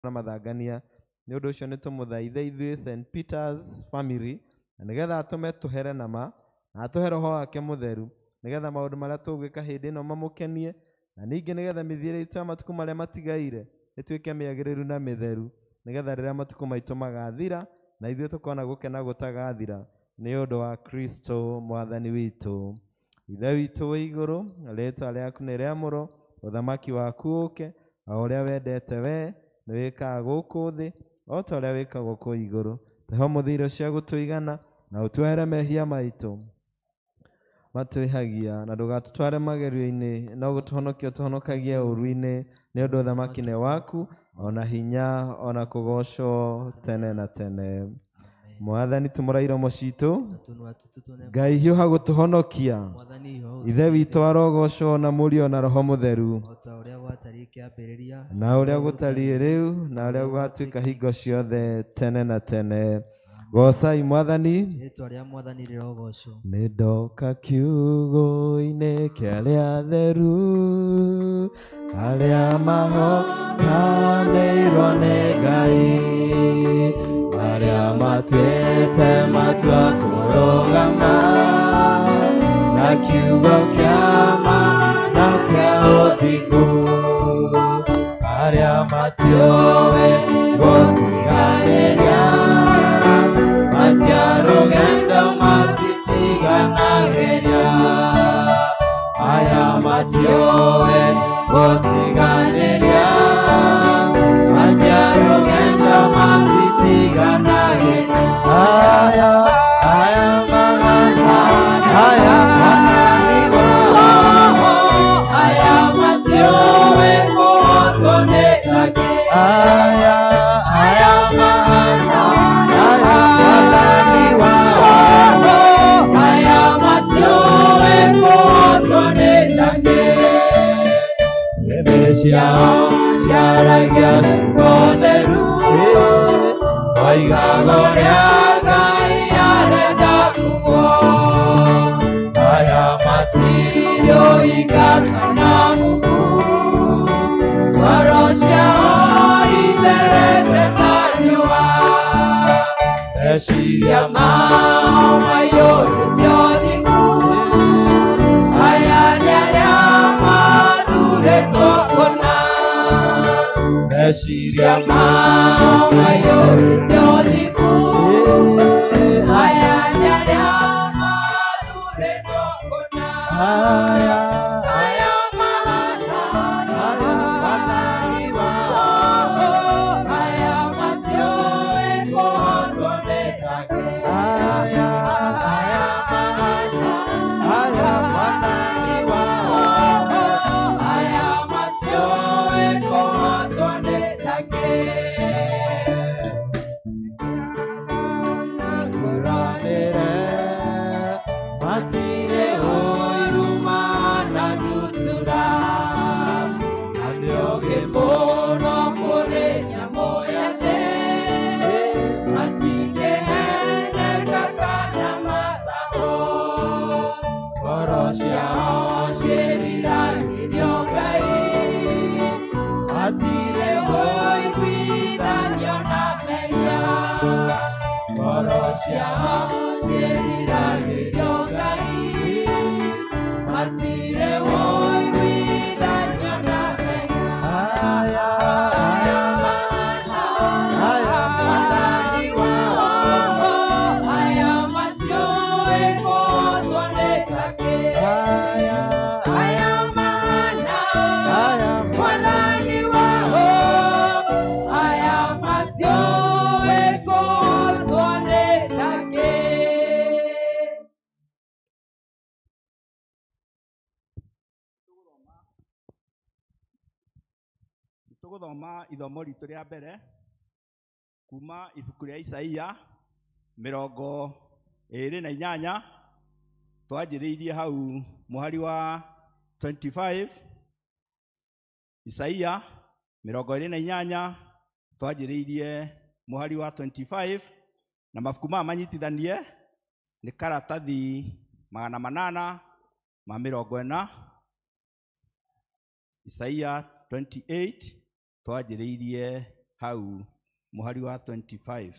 na mathangania nĩ ũndũ ũcio nĩ tũmũthaithe ithuĩ St Peter's family na nĩgetha atũme tũhere na ma na atũhe roho wake mũtheru nĩgetha maũndũ marĩa tũgwĩka hĩndĩ ĩno mamũkenie na ningĩ nĩgetha mĩthiĩre itũ ya matukũ marĩa matigaire ĩtuĩke mĩagĩrĩru na mĩtheru nĩgetha rĩrĩa matukũ maitũ magathira na ithuĩ tũkona gũkena gũtagathira nĩ ũndũ wa Kristo mwathani witũ. Ithe witũ wĩ igũrũ, rĩĩtwa rĩaku nĩ rĩamũrwo, ũthamaki waku ũke, o ũrĩa wendete we nĩ wĩkaga gũkũ thĩ o ta ũrĩa wĩkagwo kũu igũrũ. Tũhe ũmũthĩ irio cia gũtũigana na ũtuohere mehia maitũ matwĩhagia na ndũgatũtware magerio-inĩ no gũtũhonokia ũtũhonokagie ũũru-inĩ nĩ ũndũ ũthamaki nĩ waku ona hinya ona kũgocwo tene na tene. Mwathani tũmũra iromo citũ, Ngai hiũha gũtũhonokia, Ithe witũ arogocwo na Mũriũ na Roho Mũtheru, na ũrĩa gũtariĩ rĩu na ũrĩa gũgatuĩka hingo ciothe tene na tene. Gocai Mwathani. Nĩ ndoka kiugo-inĩ kĩa arĩa atheru, arĩa mahotanĩirwo nĩ Ngai, arĩa matuĩte matua kũrũgama na kiugo kĩa ma na kĩa ũthingu, arĩa matiũĩ gũtiganĩria matiarũgendo matitiganagĩria, aya matiũĩ gũtiganĩria matiarũgendo matitiganagĩria, aya magani wao, aya matiũĩ kũhotwo nĩ Ngai, aya magani wao, aya matiũĩ kũhotwo nĩ Ngai. Nĩmĩ ciao ciaragia ciugo theru, oigaga ũrĩa Ngai arenda kuuga, aya matirĩ ũhinga kana muku, ngoro ciao itherete ta riũa, meciria mao maiyũrĩte ũthingu, aya nĩ arĩa mathurĩtwo kũna, meciria mao maiyũrĩte ũthingu, aya nĩ arĩa mathurĩtwo kũna, aya mathani wao, aya matiũĩ kũhotwo nĩ Ngai, aya mathani wao, aya matiũĩ kũhotwo nĩ Ngai. Naguranĩre matirĩ ũiru manandutura, na nĩ ũũgĩ mũno kũrĩ nyamũ ya thĩ, matingĩheneka kana matahwo, ngoro ciao ciĩriragĩrio Ngai, matirĩ ũiguithanio na mehia, ngoro ciao ciĩriragĩrio Ngai, matirĩ ũiguithanio na mehia, aya mathani wao, aya matiũĩ kũhotwo nĩ Ngai, aya mathani wao, aya matiũĩ kũhotwo nĩ Ngai. Tũgũthoma ithomo ritũ rĩa mbere kuma ibuku rĩa Isaia 28, twanjĩrĩirie hau mũhari wa 25. Isaia 28 twanjĩrĩirie mũhari wa 25, na mabuku maya manyitithanie nĩ karatathi 840. Isaia 28 twanjĩrĩirie hau muhari wa 25.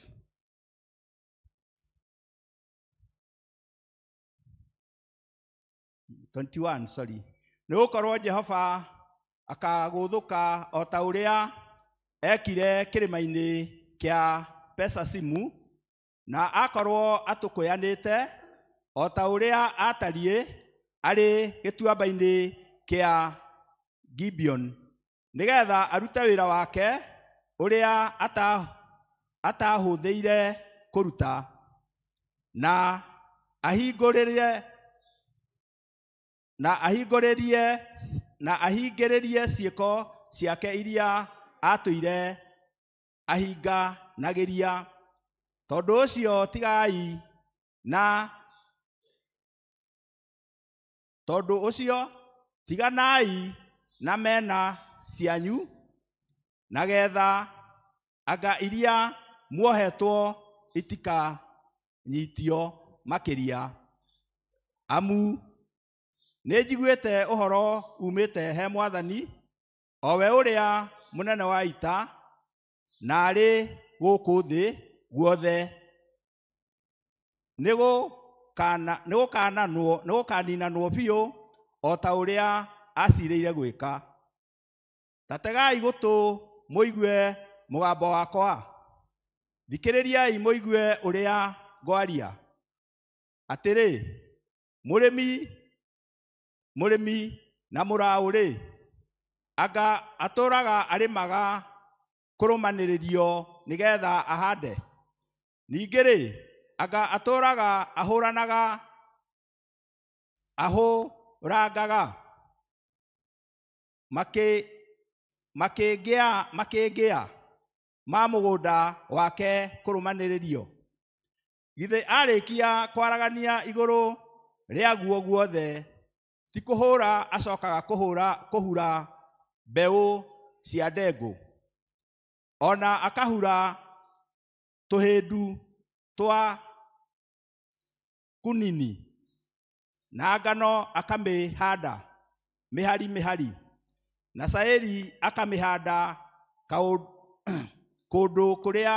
Sorry. Nĩ gũkorwo Jehova akagũthũka o ta ũrĩa ekire kĩrĩma-inĩ kĩa Pesasimu, na akorwo atũkũyanĩte o ta ũrĩa atariĩ arĩ gĩtuamba-inĩ kĩa Gibeon, nĩgetha arute wĩra wake ũrĩa atahũthĩire kũruta, na ahingĩrĩrie ciĩko ciake iria atũire ahinganagĩria. Tondũ ũcio tiganai na mena cianyu, na getha anga iria muohetwo itikanyitio makĩria. Amu nĩ njiguĩte ũhoro umĩte he Mwathani, o we ũrĩa mũnene wa ita, na arĩ gũkũ thĩ guothe, nĩ gũkaninanwo biũ o ta ũrĩa acirĩire gwĩka. Ta tegai gũtũ mũigue mũgambo wakwa, thikĩrĩriai mũigue ũrĩa ngwaria. Atĩrĩ, mũrĩmi na mũraũ-rĩ, anga atũraga arĩmaga kũrũmanĩrĩrio nĩgetha ahande? Ningĩ-rĩ, anga atũraga ahũrangaga makĩngĩa ma mũgũnda wake kũrũmanĩrĩrio? Githĩ arĩkia kwaragania igũrũ rĩaguo guothe, ti kũhũra acokaga kũhura mbeũ cia ndengũ, ona akahura tũhĩndu twa kunini, na ngano akamĩhanda mĩhari mĩhari, na cairi akamĩhanda kũndũ kũrĩa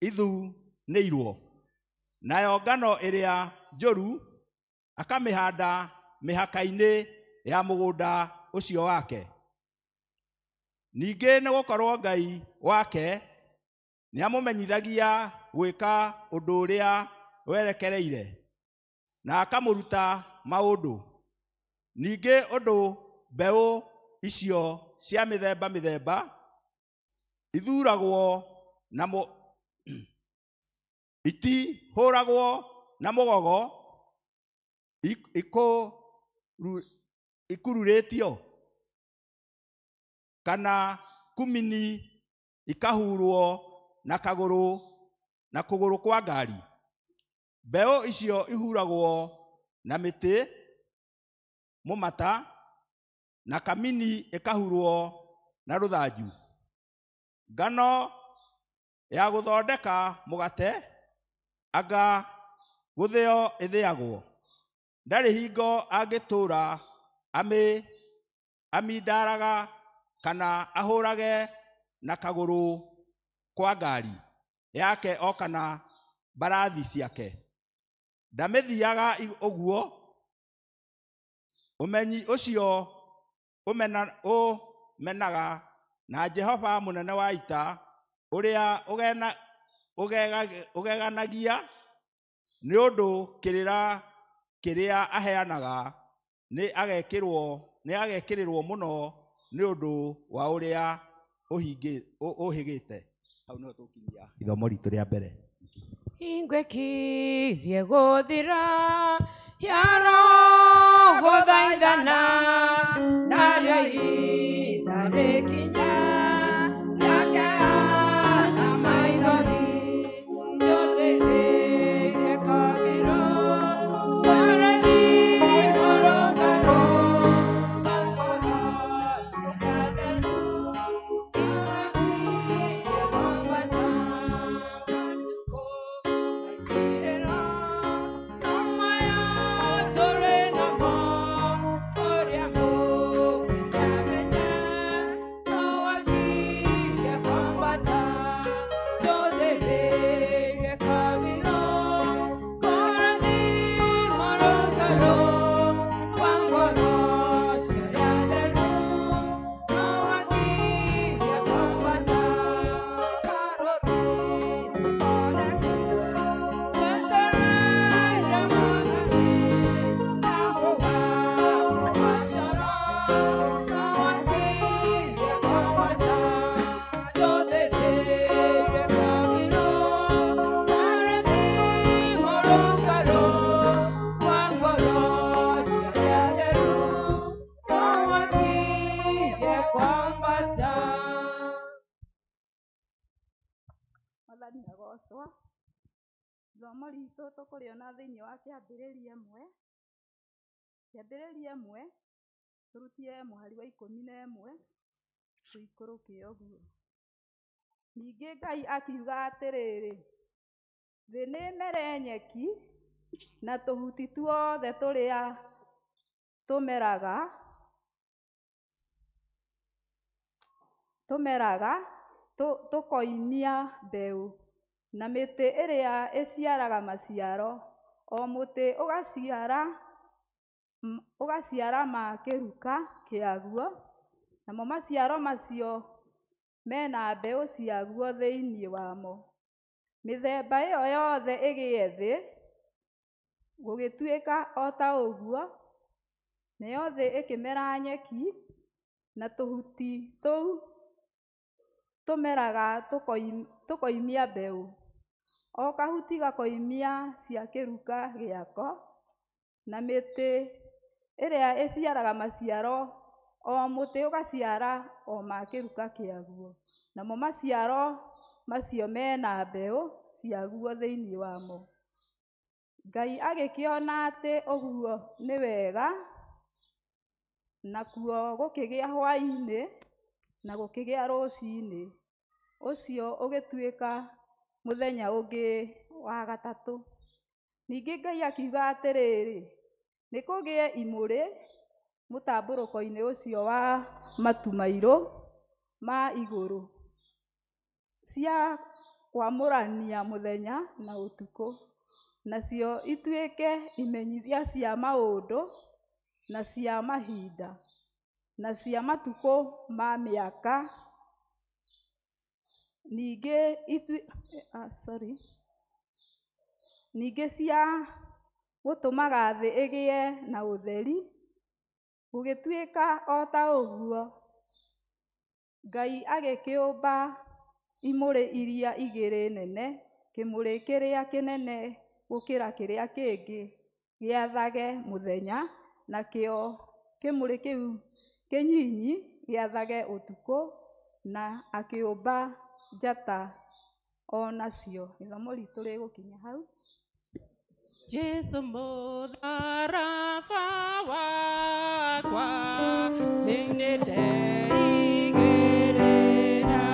ithunĩirwo, nayo ngano ĩrĩa njũru akamĩhanda mĩhaka-inĩ ya mũgũnda ũcio wake. Ningĩ nĩ gũkorwo Ngai wake nĩ amũmenyithagia gwĩka ũndũ ũrĩa werekereire, na akamũruta maũndũ. Ningĩ ũndũ mbeũ icio cia mĩthemba mĩthemba ithuragwo na itihũragwo na mũgogo ikururĩtio, kana kumini ikahurwo na kũgũrũ kwa ngari. Mbeũ icio ihuragwo na mĩtĩ mũmata, na kamini ikahurwo na rũthanju. Ngano ya gũthondeka mũgate anga gũthĩo ĩthĩagwo. Ndarĩ hingo angĩtũra amindaraga kana ahũrage na kagũrũ kwa ngari yake o kana mbarathi ciake. Ndamĩthiaga ũguo. Ũmenyi ũcio ũmenaga na Jehova mũnene wa ita, ũrĩa ũgeganagia nĩ ũndũ kĩrĩra kĩrĩa aheanaga nĩ agekĩrĩrwo mũno nĩ ũndũ wa ũrĩa ũhĩgĩte. Hau no tũkinyia ithomo ritũ rĩa mbere. Ingwekirie gũthira yaro gũthaithana narĩo ihinda rĩkinya rĩake na maithori njũthĩrĩrie kabiro waragi mũrũngarũ ngoro ciatheru ingwekirie kwambata matukũ maingĩrĩra no maya tũrĩ namo ũrĩa mũnginyamenya no waki Mwathani agocwo. Ithomo ritũ tũkũrĩona thĩinĩ wa kĩambĩrĩria 1. Kĩambĩrĩria 1 tũrutire mũhari wa 11 tũikũrũke ũguo. Ningĩ Ngai akiuga atĩrĩrĩ, thĩ nĩĩmere nyeki na tũhuti tuothe tũrĩa tũmeraga tũkoimia mbeũ, na mĩtĩ ĩrĩa ĩciaraga maciaro, o mũtĩ ũgaciara ma kĩruka kĩaguo, namo maciaro macio mena mbeũ ciaguo thĩinĩ wamo. Mĩthemba ĩyo yothe ĩgĩe thĩ, gũgĩtuĩka o ta ũguo, nayo thĩ ĩkĩmera nyeki, na tũhuti tũu tũmeraga tũkoimia mbeũ, o kahuti gakoimia cia kĩruka gĩako, na mĩtĩ ĩrĩa ĩciaraga maciaro, o mũtĩ ũgaciara o ma kĩruka kĩaguo, namo maciaro macio mena mbeũ ciaguo thĩinĩ wamo. Ngai agĩkĩona atĩ ũguo nĩ wega, nakuo gũkĩgĩa hwaĩ-inĩ na gũkĩgĩa rũciinĩ. Ũcio ũgĩtuĩka mũthenya ũngĩ wa gatatũ. Ningĩ Ngai akiuga atĩrĩrĩ, nĩ kũgĩe imũrĩ mũtambũrũko-inĩ ũcio wa matu mairũ ma igũrũ, cia kwamũrania mũthenya na ũtukũ, nacio ituĩke imenyithia cia maũndũ na cia mahinda na cia matukũ ma mĩaka. Ningĩ cia gũtũmaga thĩ ĩgĩe na ũtheri, gũgĩtuĩka o ta ũguo Ngai agĩkĩũmba imũrĩ iria igĩrĩ nene, kĩmũrĩ kĩrĩa kĩnene gũkĩra kĩrĩa kĩngĩ gĩathage mũthenya, nakĩo kĩmũrĩ kĩu kĩnyinyi gĩathage ũtukũ, na akĩũmba njata o nacio. Ithomo ritũ rĩgũkinya hau. Jesu mũtharaba wakwa nĩndeigĩrĩra,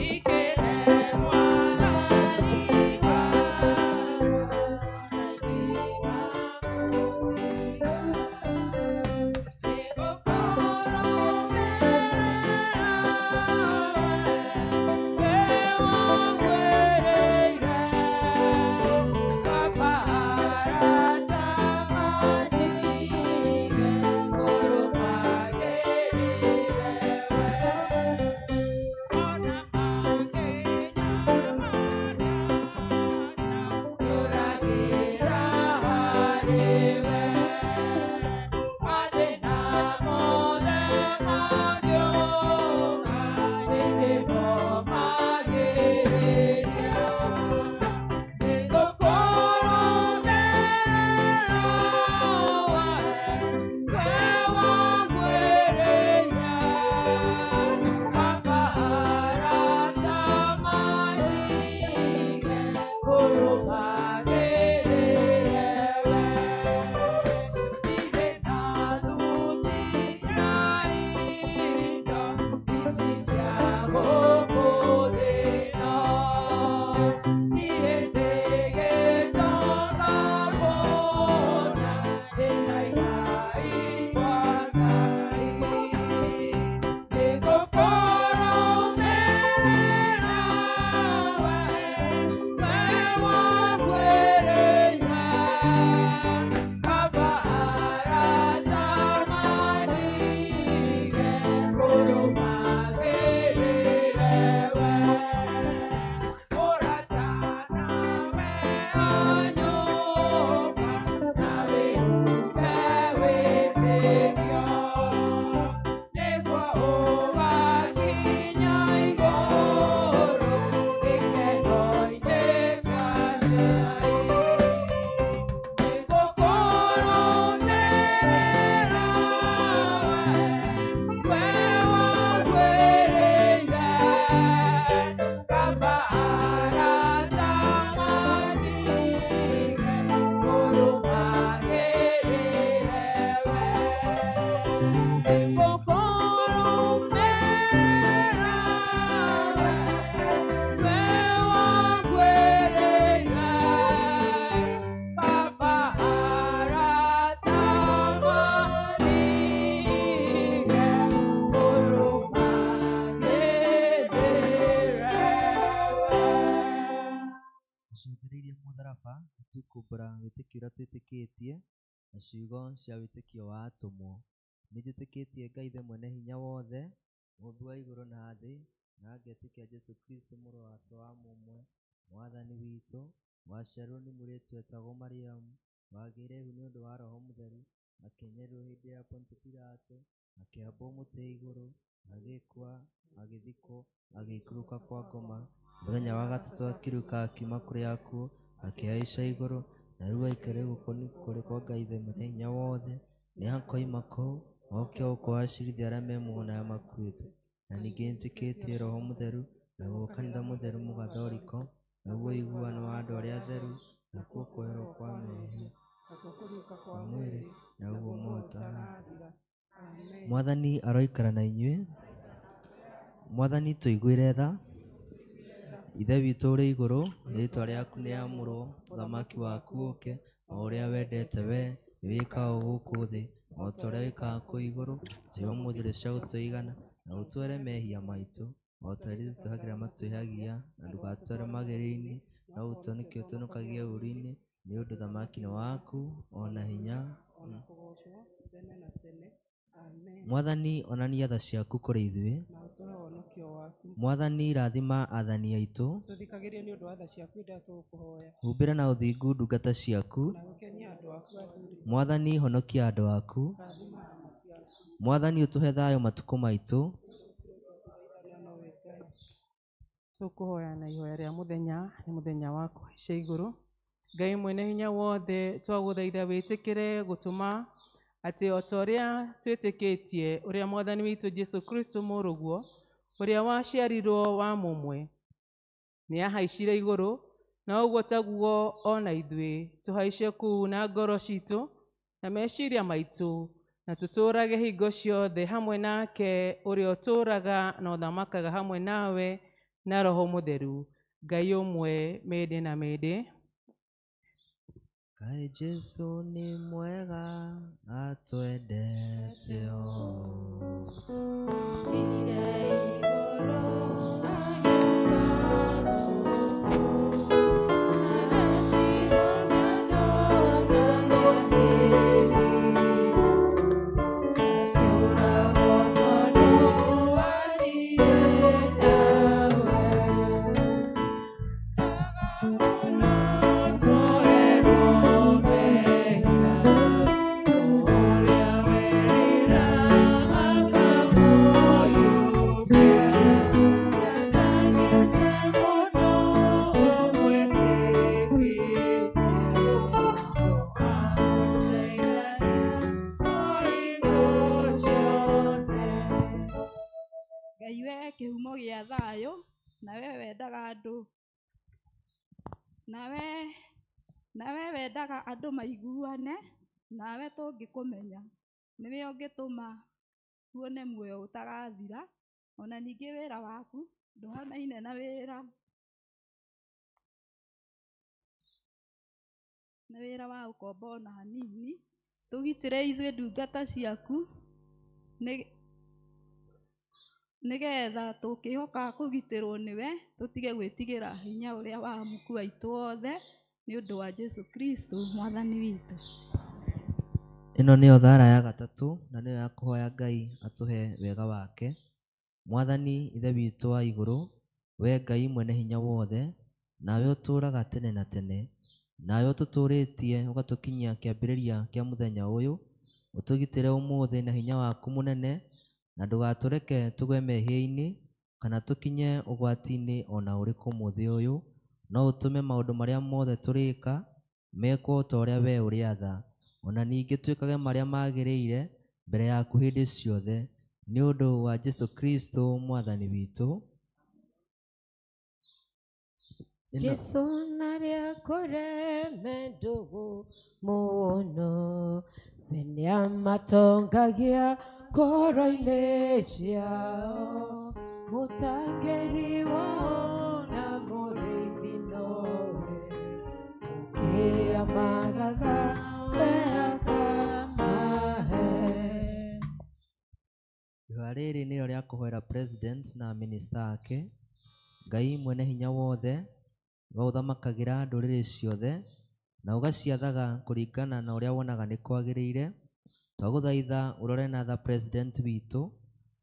ikĩre Mwathani wakwa na ingĩgakũtiga, nĩgũkorwo we wangwĩrĩire. Wewe Baba tukumbura wĩtĩkio ũrĩa twĩtĩkĩtie na ciugo cia wĩtĩkio wa atũmwo. Nĩnjĩtĩkĩtie Ngai ithe mwene hinya wothe, mũmbi wa igũrũ na thĩ, na ngetĩkia Jesũ Kristo mũrũ wake wa mũmwe, mwathani witũ, waciarirwo nĩ mũirĩtu wetagwo Mariamu, wagĩire ihu nĩ ũndũ wa Roho Mũtheru, akĩnyĩrĩrwo hĩndĩ ya Ponto Pilato, akĩambwo mũtĩ igũrũ, agĩkua, agĩthikwo, agĩikũrũka kwa ngoma, mũthenya wa gatatũ akĩriũka akiuma kũrĩ akuũ, akĩhaica igũrũ, na rĩu aikarĩire kũrĩ kwa Ngai ithe mwene hinya wothe. Nĩ akoima kũu oke gũkũgacĩrithia arĩa me muoyo na arĩa makuĩte. Na ningĩ njĩtĩkĩtie Roho Mũtheru, naguo kanitha mũtheru mũgathoriko, naguo ũiguano wa andũ arĩa atheru, nakuo kuoherwo kwa mehia, kwa mwĩrĩ, naguo moto. Mwathani aroikara na inyuĩ. Mwathani tũiguĩre tha. Ithe witũ ũrĩ igũrũ, rĩĩtwa rĩaku rĩamũrwo, ũthamaki waku ũũke, o ũrĩa wendete wee wĩkaga gũkũ thĩ, o ta ũrĩa wĩkaga kũu igũrũ. Tũhe ũmũthĩ irio cia gũtũigana, na ũtware mehia maitũ, o ta ũrĩa tũtwĩhagĩra matwĩhagia, na ndũgatware magerio-inĩ, no ũtũhonokie ũtũhonokagie ũũru-inĩ, nĩ ũndũ ũthamaki nĩ waku, ona hinya. Mwathani onania tha ciaku kũrĩ ithuĩ. Mwathani rathima athani aitũ. Humbĩra na ũthingu ndungata ciaku. Mwathani honokia andũ aku. Mwathani ũtũhe thayũ matukũ maitũ. Tũkũhoya na ihoya rĩa mũthenya, nĩ mũthenya wa kũhaica igũrũ. Ngai mwene hinya wothe, twagũthaitha wĩtĩkĩre gũtũma atĩ o ta ũrĩa twĩtĩkĩtie ũrĩa Mwathani witũ Jesũ Kristo mũrũguo, ũrĩa waciarirwo wa mũmwe, nĩ ahaicire igũrũ, na ũguo taguo ona ithuĩ tũhaice kũu na ngoro citũ na meciria maitũ, na tũtũũrage hingo ciothe hamwe nake ũrĩa ũtũũraga na ũthamakaga hamwe nawe na Roho Mũtheru, Ngai ũmwe mĩndĩ na mĩndĩ. Kaĩ Jesũ nĩ mwega atwendete kĩhumo gĩa thayũ, nawe wendaga andũ, nawe wendaga andũ maiguane, nawe tũngĩkũmenya nĩwe ũngĩtũma tuone muoyo ũtagathira, ona ningĩ wĩra waku ndũhanaine na wĩra wa ũkombo ona hanini. Tũgitĩre ithuĩ ndungata ciaku nĩgetha tũkĩhoka kũgitĩrwo nĩwe, tũtige gwĩtigĩra hinya ũrĩa wa muku aitũ wothe, nĩ ũndũ wa Jesũ Kristo Mwathani witũ. Ĩno nĩyo thara ya gatatũ, na nĩyo ya kũhoya Ngai atũhe wega wake. Mwathani ithe witũ wa igũrũ, wee Ngai mwene hinya wothe, nawe ũtũũraga tene na tene, nawe ũtũtũrĩtie ũgatũkinyia kĩambĩrĩria kĩa mũthenya ũyũ, ũtũgitĩre ũmũthĩ na hinya waku mũnene, na ndũgatũreke tũgwe mehia-inĩ kana tũkinye ũgwati-inĩ ona ũrĩkũ mũthĩ ũyũ, no ũtũme maũndũ marĩa mothe tũrĩka mekwo ta ũrĩa wee ũrĩatha, ona ningĩ twĩkage marĩa magĩrĩire mbere yaku hĩndĩ ciothe, nĩ ũndũ wa Jesũ Kristo Mwathani witũ. Jesũ narĩa kũreme ndũgũ mũno, we nĩamatongagia ngoro-inĩ ciao, mũtangĩri wao na mũrĩithi nowe, ũkĩamagaga akamahe. Ihoya rĩrĩ nĩrĩo rĩa kũhoera president na minister ake. Ngai mwene hinya wothe, we ũthamakagĩra ndũrĩrĩ ciothe na ũgaciathaga kũringana na ũrĩa wonaga nĩ kwagĩrĩire. Twagũthaitha ũrore na the president witũ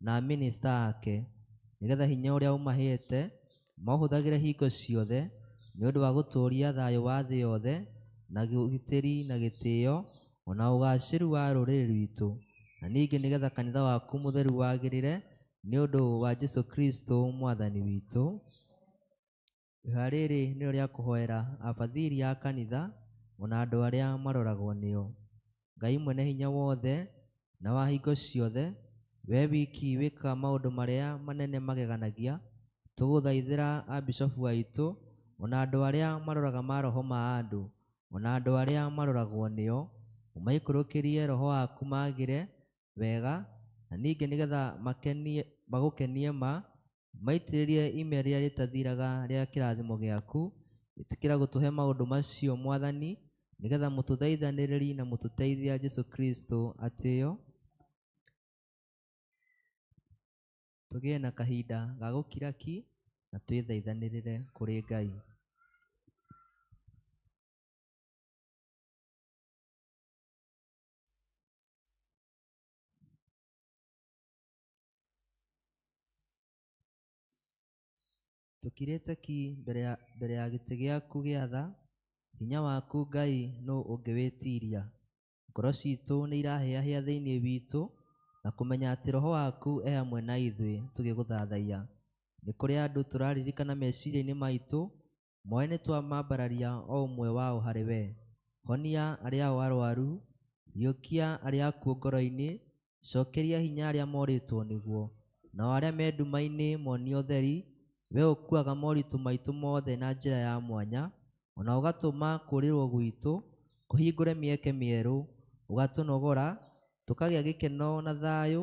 na minister ake, nĩgetha hinya ũrĩa ũmahete mahũthagĩre hingo ciothe nĩ ũndũ wa gũtũũria thayũ wa thĩ yothe na ũgitĩri na gĩtĩo ona ũgacĩru wa rũrĩrĩ rwitũ, na ningĩ nĩgetha kanitha waku mũtheru wagĩrĩre nĩ ũndũ wa Jesũ Kristo mwathani witũ. Ihoya rĩrĩ nĩrĩo rĩa kũhoera abathiri a kanitha ona andũ arĩa maroragwo nĩo. Ngai mwene hinya wothe na wa hingo ciothe, we wiki wĩkaga maũndũ marĩa manene mageganagia, tũgũthaithĩra abishopu aitũ ona andũ arĩa maroraga maroho ma andũ ona andũ arĩa maroragwo nĩo, ũmaikũrũkĩrie roho waku magĩre wega, na ningĩ nĩgetha magũkenie maitĩrĩrie ime rĩrĩa rĩtathiraga rĩa kĩrathimo gĩaku. Ĩtĩkĩra gũtũhe maũndũ macio Mwathani, nĩgetha mũtũthaithanĩrĩri na mũtũteithia Jesũ Kristo atĩo. Tũgĩe na kahinda ga gũkira ki na twĩthaithanĩrĩre kũrĩ Ngai. Tũkirĩte ki mbere ya gĩtĩ gĩaku gĩa tha, hinya waku Ngai no ũngĩwĩtiria. Ngoro citũ nĩ irahĩahĩa thĩinĩ witũ na kũmenya atĩ roho waku e hamwe na ithuĩ tũgĩgũthathaiya. Nĩ kũrĩ andũ tũraririkana meciria-inĩ maitũ, moe nĩ twamambararia o ũmwe wao harĩ we. Honia arĩa o arwaru, riũkia arĩa akuũ ngoro-inĩ, cokeria hinya arĩa morĩtwo nĩguo, nao arĩa me nduma-inĩ monio ũtheri. We ũkuaga moritũ maitũ mothe na njĩra ya mwanya, ona ũgatũma kũũrĩrwo gwitũ kũhingũre mĩeke mĩerũ, ũgatũnogora tũkagĩa gĩkeno na thayũ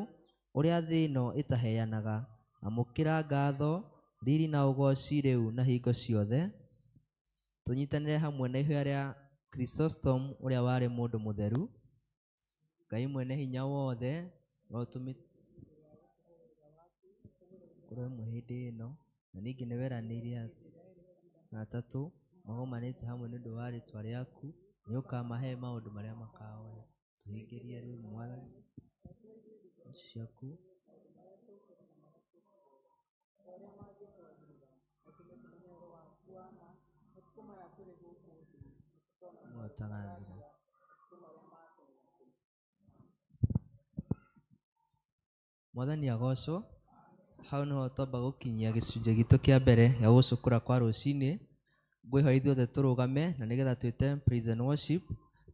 ũrĩa thĩ ĩno ĩtaheanaga. Amũkĩra ngatho, riri na ũgooci rĩu na hingo ciothe. Tũnyitanĩre hamwe na ihoya rĩa Chrysostom ũrĩa warĩ mũndũ mũtheru. Ngai mwene hinya wothe no ũtũmĩte kũrĩ mwe hĩndĩ ĩno, na ningĩ nĩ weranĩire na atatũ magomanĩte hamwe nĩ ũndũ wa rĩtwa rĩaku, nĩ ũkamahe maũndũ marĩa makahoya. Tũhingĩrie rĩu Mwathani ciaku mwatangathira. Mwathani agocwo. Hau nĩho twamba gũkinyia gĩcunjĩ gitũ kĩa mbere gĩa gũcũkũra kwa rũcinĩ. Ngwĩhoya ithuothe tũrũgame na nĩgetha twĩte praise and worship,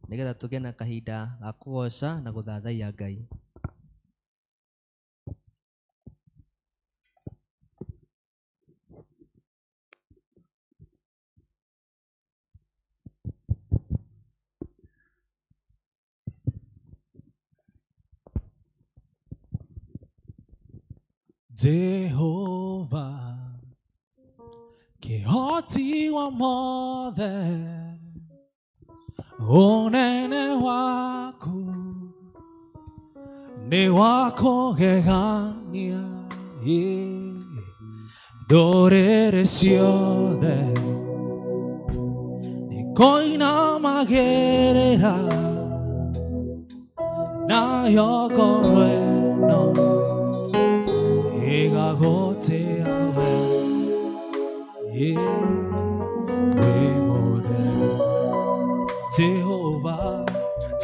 nĩgetha tũgĩe na kahinda ga kũgoca na gũthathaiya Ngai. Jehova kĩhoti wa mothe, ũnene waku nĩ wa kũgegania, ndũrĩrĩ ciothe nĩ kũinamagĩrĩra, nayo ngoro ĩno ĩgagũtĩĩa we, wĩ mũtheru. Jehova,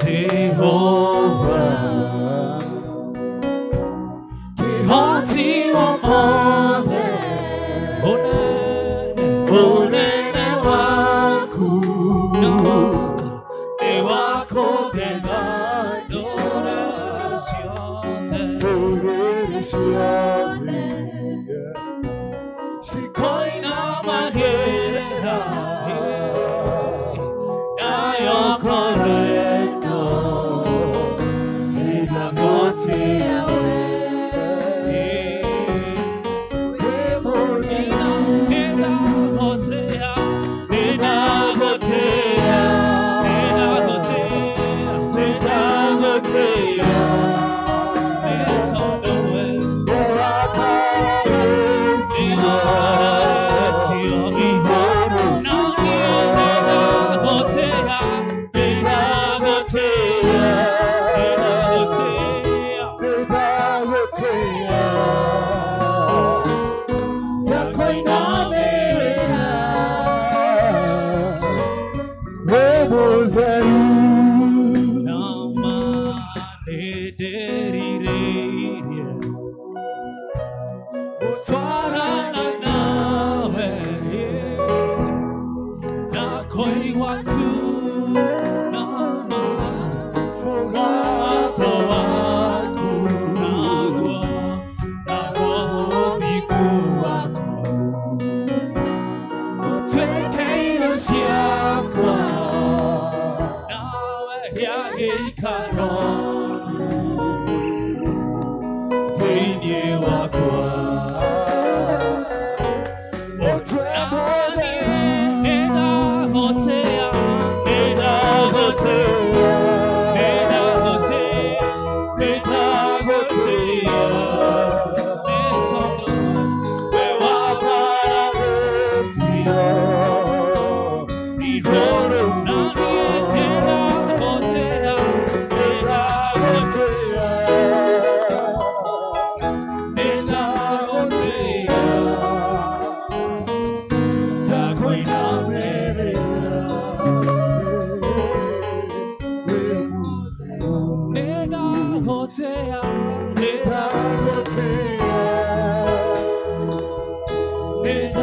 Jehova, kĩhoti wa mothe, ũnene waku nĩ wa kũgegania, ndũrĩrĩ ciothe cikoinamagĩrĩra, nayo ngoro ĩno ĩgagũtĩĩa we, no Oh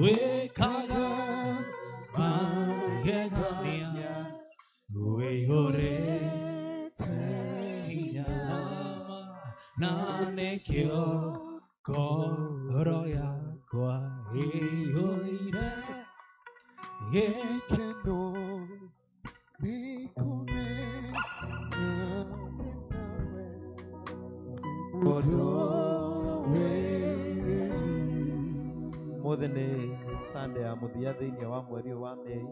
wekaga magegania wĩihũrĩte hinya na nĩkĩo ngoro yakwa ĩihũire gĩkeno Mũthĩ nĩ Sunday ya mũthia thĩinĩ wa mweri wa Mei.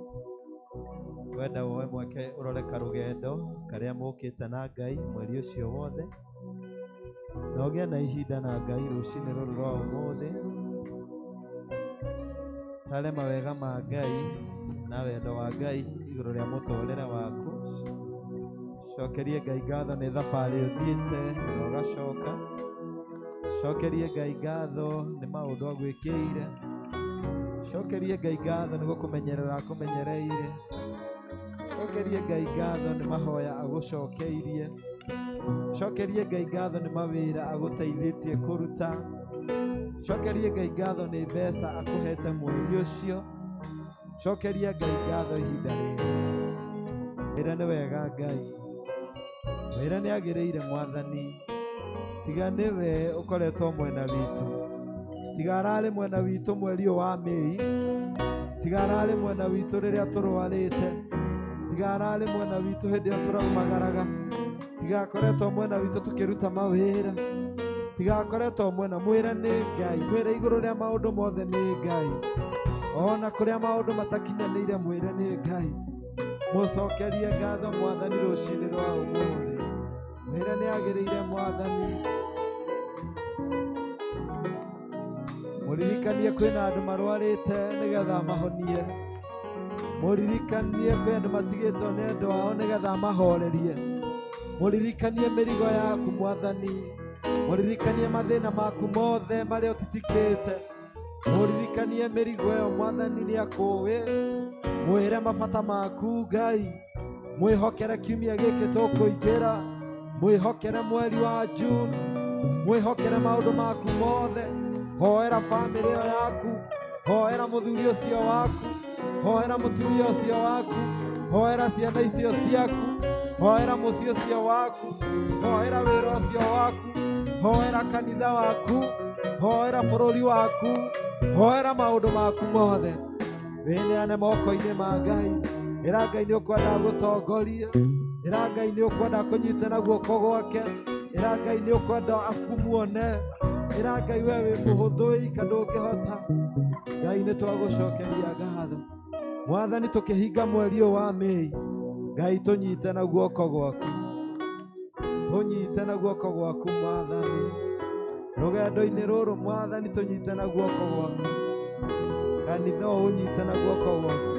Wenda woe mweke ũrore karũgendo karĩa mũkĩte na Ngai mweri ũcio wothe, na ũgĩe na ihinda na Ngai rũcinĩ rũrũ rwa ũmũthĩ. Tare mawega ma Ngai na wendo wa Ngai igũrũ rĩa mũtũrĩre waku. Cokerie Ngai ngatho nĩ thabarĩ ũthiĩte na ũgacoka. Cokerie Ngai ngatho nĩ maũndũ agwĩkĩire. Cokerie Ngai ngatho nĩ gũkũmenyerera akũmenyereire. Cokerie Ngai ngatho nĩ mahoya agũcokeirie. Cokerie Ngai ngatho nĩ mawĩra agũteithĩtie kũruta. Cokerie Ngai ngatho nĩ mbeca akũhete mweri ũcio. Cokerie Ngai ngatho ihinda rĩrĩ. Wĩra nĩ wega Ngai, wĩra nĩ agĩrĩire Mwathani. Tiga nĩwe ũkoretwo mwena witũ. Tiga ararĩ mwena witũ mweri wa Mei. Tiga ararĩ mwena witũ rĩrĩa tũrwarĩte. Tiga ararĩ mwena witũ hĩndĩ ĩyo tũraumagaraga. Tiga akoretwo mwena witũ tũkĩruta mawĩra. Tiga akoretwo mwena, mwĩra nĩ Ngai. Mwĩra igũrũ rĩa maũndũ mothe nĩ Ngai. Ona kũrĩa maũndũ matakinyanĩire mwĩra nĩ Ngai. Mũcokerie ngatho Mwathani rũcinĩ rwa ũmũthĩ. Mwĩra nĩ agĩrĩire Mwathani. Mũririkanie kwĩna andũ marwarĩte nĩgetha mahonie. Mũririkanie kwĩna andũ matigĩtwo nĩ andũ ao nĩgetha mahorerie. Mũririkanie mĩrigo yaku Mwathani. Mũririkanie mathĩna maku mothe marĩa ũtitikĩte. Mũririkanie mĩrigo ĩyo Mwathani nĩ akũĩ. Mwĩre mabata maku Ngai. Mwĩhokere kiumia gĩkĩ tũkũingĩra. Mwĩhokere mweri wa June. Mwĩhokere maũndũ maku mothe. Hoera bamĩrĩ ĩyo yaku. Hoera mũthuri ũcio waku. Hoera mũtumia ũcio waku. Hoera ciana icio ciaku. Hoera mũciĩ ũcio waku. Hoera wĩra ũcio waku. Hoera kanitha waku. Hoera bũrũri waku. Hoera maũndũ maku mothe. Wĩneane moko-inĩ ma Ngai. Ĩra Ngai nĩ ũkwenda gũtongoria. Ĩra Ngai nĩ ũkwenda kũnyita na guoko gwake. Ĩra Ngai nĩ ũkwenda akumuone. Ĩra Ngai we wĩ mũhũthũ wĩika ndũngĩhota. Ngai nĩ twagũcokeria ngatho. Mwathani tũkĩhinga mweri ũyũ wa Mei. Ngai tũnyite na guoko gwaku. Tũnyite na guoko gwaku Mwathani. Rũgendo-inĩ rũrũ Mwathani tũnyite na guoko gwaku. Kanitha ũnyite na guoko gwaku.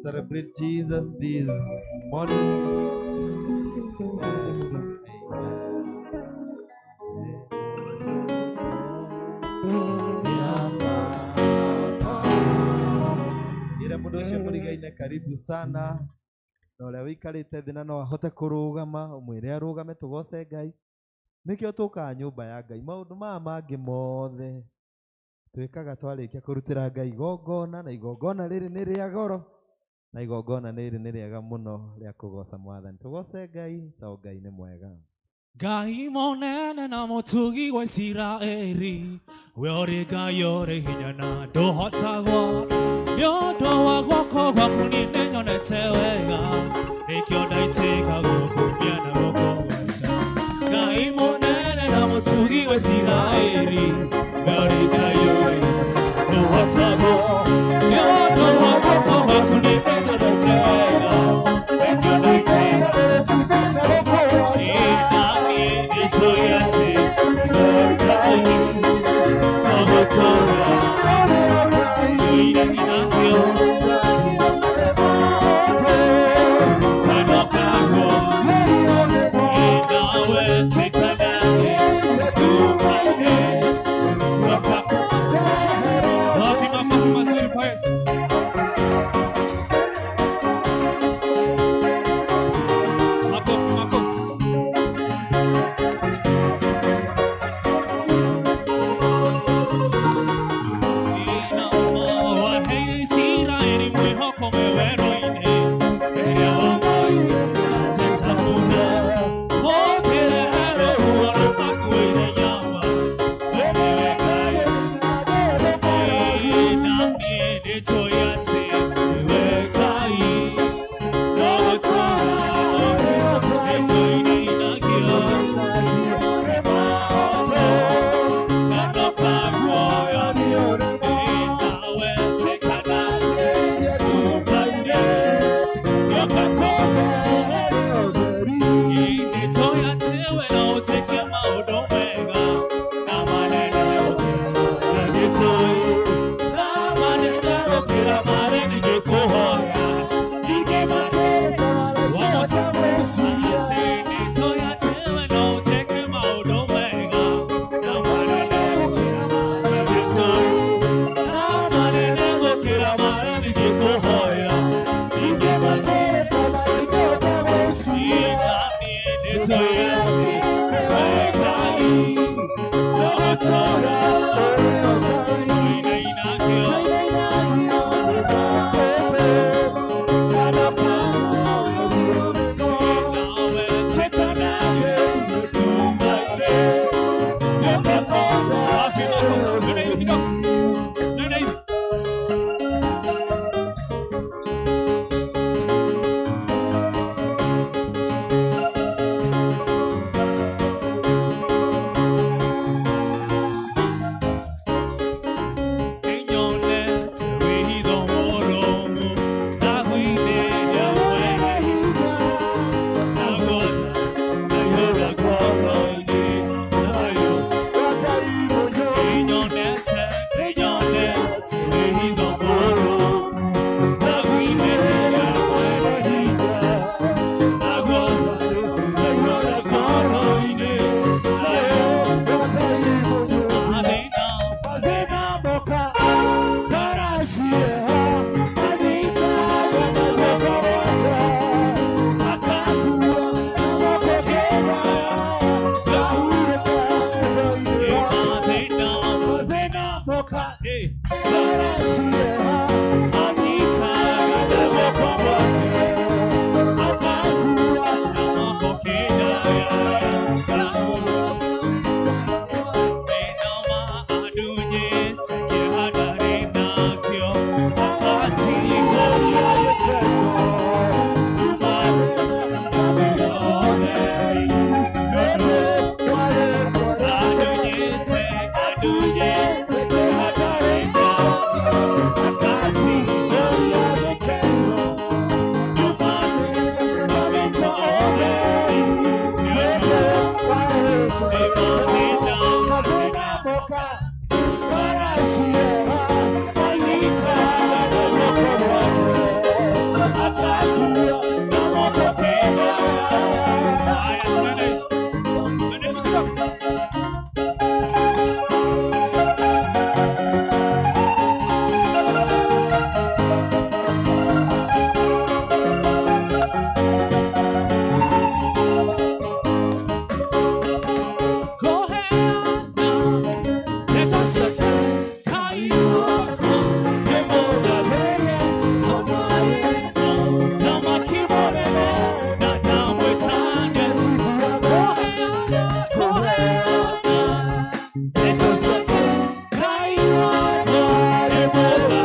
Celebrate Jesus this morning. Ira mundu ucio murigaine karibu sana. Na uria wikarite thina no ahote kurugama, umwire arugame tugoce Ngai. Nikio tuka nyumba ya Ngai maundu mangi mothe twikaga twarikia kurutira Ngai igongona, na igongona riri ni ria goro. Na igongona nĩ rĩega mũno rĩa kũgoca Mwathani. Tũgoce Ngai, tondũ Ngai nĩ mwega. Ngai mũnene na mũtugi wa Isiraeli, we ũrĩ Ngai ũrĩ hinya na ndũhotagwo. Nĩ ũndũ wa guoko gwaku niĩ nĩnyonete wega, nĩkĩo ndaitĩka gũkũmia na gũkũgoca. Ngai mũnene na mũtugi wa Isiraeli, we ũrĩ Ngai ũrĩ hinya na ndũhotagwo. Nĩ ũndũ wa guoko gwaku niĩ nĩnyonete wega, nĩkĩo ndaitĩka gũkũmia na gũkũgoca. Ngai